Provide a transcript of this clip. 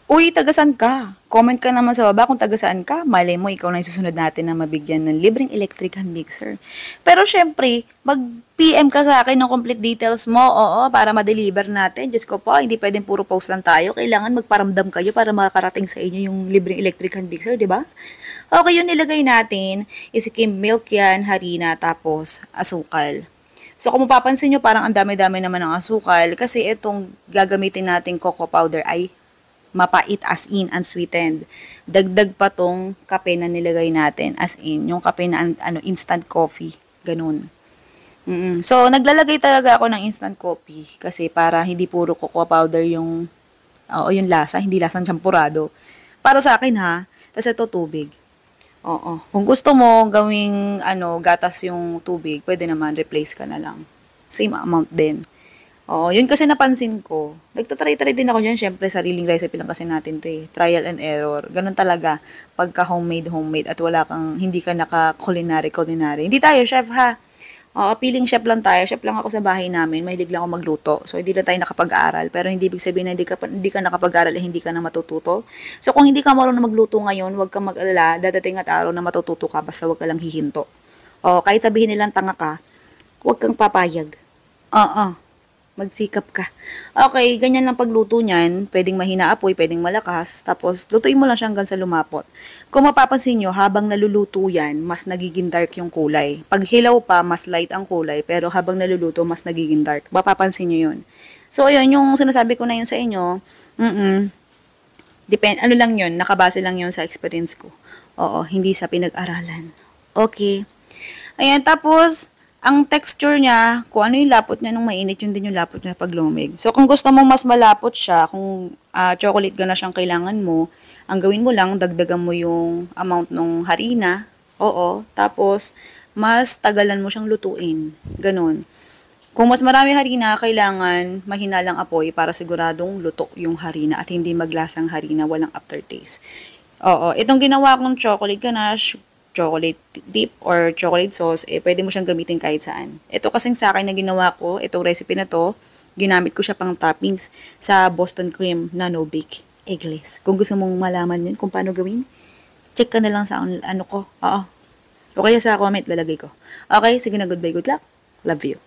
Uy, tagasan ka? Comment ka naman sa baba kung tagasaan ka. Malay mo, ikaw na yung susunod natin na mabigyan ng libreng electric hand mixer. Pero syempre, mag-PM ka sa akin ng complete details mo, oo, para ma-deliver natin. Diyos ko po, hindi pwedeng puro post lang tayo. Kailangan magparamdam kayo para makakarating sa inyo yung libreng electric hand mixer, di ba? Okay, yung nilagay natin, isikim milk yan, harina, tapos asukal. So kung mapapansin nyo, parang ang dami-dami naman ng asukal kasi itong gagamitin nating cocoa powder ay mapait as in unsweetened. Dagdag pa tong kape na nilagay natin as in yung kape na instant coffee, ganun. So naglalagay talaga ako ng instant coffee kasi para hindi puro cocoa powder yung yung lasa, hindi lasang champurado. Para sa akin ha, tapos ito tubig. Oo. Kung gusto mo gawing gatas yung tubig, pwede naman replace ka na lang. Same amount din. Oo, yun kasi napansin ko. Nagtatry-try din ako dyan. Siyempre, sariling recipe lang kasi natin to eh. Trial and error. Ganun talaga. Pagka homemade at hindi ka naka-culinary. Hindi tayo chef ha. Oo, piling chef lang tayo. Chef lang ako sa bahay namin. Mahilig lang ako magluto. So, hindi lang tayo nakapag-aral. Pero hindi ibig sabihin na hindi ka nakapag-aral eh, hindi ka na matututo. So, kung hindi ka marunong magluto ngayon, huwag kang mag-alala. Dadating at araw na matututo ka. Basta huwag ka lang hihinto. O, kahit sabihin nilang tanga ka, huwag kang papayag. Magsikap ka. Okay, ganyan lang pagluto niyan. Pwedeng mahina apoy, pwedeng malakas. Tapos, lutuin mo lang siya hanggang sa lumapot. Kung mapapansin nyo, habang naluluto yan, mas nagiging dark yung kulay. Pag hilaw pa, mas light ang kulay. Pero habang naluluto, mas nagiging dark. Mapapansin nyo yun. So, ayun, yung sinasabi ko na yun sa inyo, lang yun, nakabase lang yun sa experience ko. Oo, hindi sa pinag-aralan. Okay. Ayan, tapos, ang texture niya, kung ano yung lapot niya nung mainit, yun din yung lapot niya pag lumamig. So, kung gusto mo mas malapot siya, kung chocolate ganache ang kailangan mo, ang gawin mo lang, dagdagan mo yung amount ng harina. Oo. Tapos, mas tagalan mo siyang lutuin. Ganon. Kung mas marami harina, kailangan mahina lang apoy para siguradong luto yung harina at hindi maglasang harina, walang aftertaste. Oo. Itong ginawa kong chocolate ganache, chocolate dip or chocolate sauce, pwede mo siyang gamitin kahit saan. Ito kasing sa akin na ginawa ko, itong recipe na to, ginamit ko siya pang toppings sa Boston cream na no bake eggless. Kung gusto mong malaman yun kung paano gawin, check ka na lang sa ko. Oo. O kaya sa comment lalagay ko. Okay, sige na, goodbye, good luck. Love you.